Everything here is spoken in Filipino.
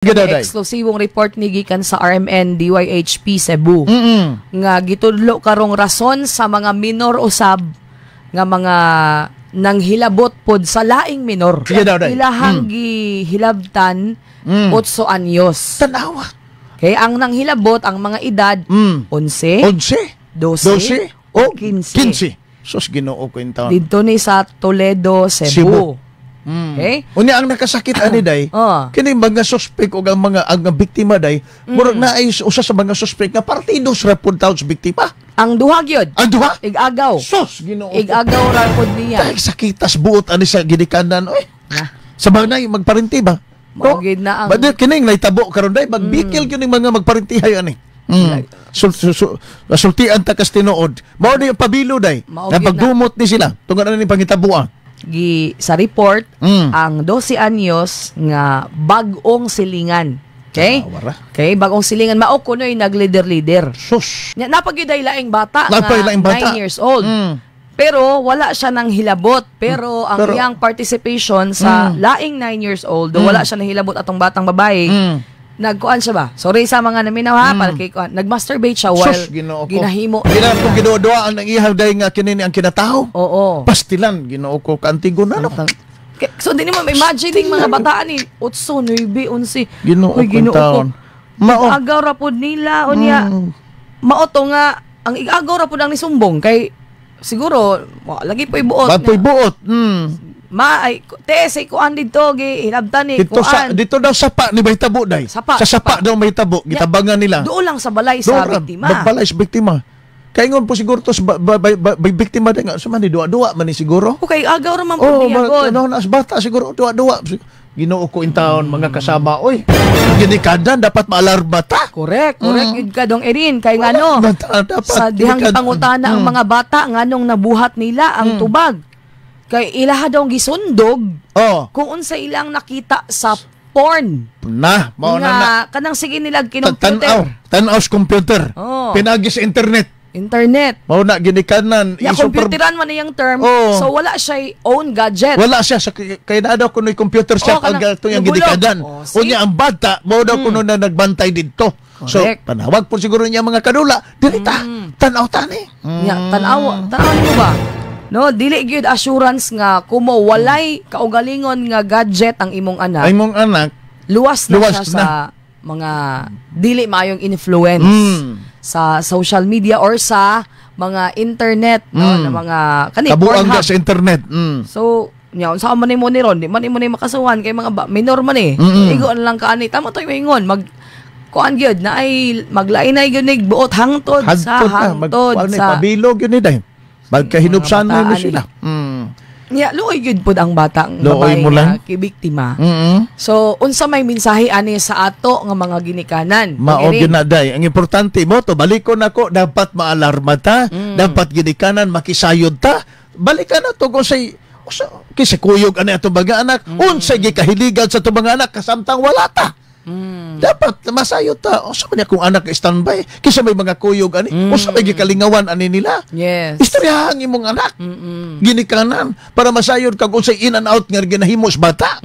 Eksklusibong report ni gikan sa RMN DYHP Cebu nga gitudlo karong rason sa mga minor usab nga mga nanghilabot pod sa laing minor. Ilahang gihilabtan 8 anyos. Tanawa. Okay, ang nanghilabot ang mga edad 11, 12 o 15. Sus, Ginoo ko yung taon. Dito ni sa Toledo, Cebu. Okay? Unya ang nakasakit ani day. Kini mga suspect o ang biktima day, murag na ay usa sa mga suspect nga partidos ra pud taon sa biktima. Ang duha gyud. Ang duha? Ig-agaw. Sus, Ginoo. Ig-agaw ra pud niya. Dahil sakitas buot ani sa gidikanan oy. Sa bagay magparinti ba? Magid na ang Badir kining naitabo karon day magbikil kining mga magparintihay ani. Sultian ta kas tinuod. Mao di pabilo day. Nga pagdumot ni sila tungod ani pangitabuan. Sa report ang 12 anyos nga bag-ong silingan. Okay? Okay, bag-ong silingan mao kunoy nag-leader. Sus. Napagyuday laing bata nga 9 years old. Pero wala siya nang hilabot. Pero ang iyang participation sa laing 9 years old, wala siya nang hilabot atong batang babae. Nagkuan siya ba? Sorry sa mga naminaw ha, para kay kuan. Nag-masturbate siya while ginahimo. Ginahimo ginuduwa ang ihang day nga kinini ang kinataho. Oo. Pastilan Ginoo ko kantigo na no. So di mo imagine ding mga bataan ni 8, 9, 11. Ginoo ko taon. Mao agaw ra pud nila unya. Mao to nga ang igagaw ra pud ang nisumbong kay siguro lagi po'y buot. Po'y buot. Ay say kuan dito gihilabtan ni kuan. Dito daw sapa ni mahitabo day. Sa sapa daw mahitabo gitabangan nila. Doon lang sa balay sa biktima. Balay sa biktima. Kaingon po siguro to sa biktima day nga suman ni duwa man ni siguro. Okay, agaw ra man pud niya god. Ano nas bata siguro duwa. Ginoo ko in taon mga kasama oy. Ginikadan dapat maalarma ta. Correct yun ka dong Erin kay ngano. Sa dihang pangutana ang mga bata nganong nabuhat nila ang tubag. Kay ilaha daw gisundog kung unsa ilang nakita sa porn. Mao na kanang sige nila kinomputer. Tanaw sa computer. Pinagi sa internet. Mao na ginikanan. Computeran man niyang term. So wala siya own gadget. Wala siya kay na daw kunoy computer shop ang yang ginikanan. Unya ang bata mao daw kuno na nagbantay didto. So panawag po siguro niya mga kadula. Dirita. Tanaw tani. Tanaw mo ba? No, dili gyud assurance nga kumo walay kaugalingon nga gadget ang imong anak. Ay imong anak luwas siya sa mga dili maayong influence sa social media or sa mga internet no na mga kabuang sa internet. So, nya unsa man nimo ni ron, di man imo ni makasuhan kay mga minor man igo lang kaani tama to ingon kuan gyud na ay maglainay gyud nig buot hangtod sa pabilo gyud ni day. Magkahinupsan na sila. Luoy gyud pud ang batang babae nga kibiktima. So, unsa may mensahe ani sa ato nga mga ginikanan? Mao gyud na day. Ang importante mo to balikon nako dapat maalarma ta, dapat ginikanan makisayod ta. Balikan na to kung say kisa kuyog ani ato mga anak, unsay gikahiligan sa ato mga anak kasamtang wala ta. Dapat masayot ta. O sa man kung anak standby kisa may mga kuyog ani o sa may gikalingawan ani nila. Yes. Istoryahan imong anak. Ginikanan para masayod kag unsay in and out nga ginahimos bata.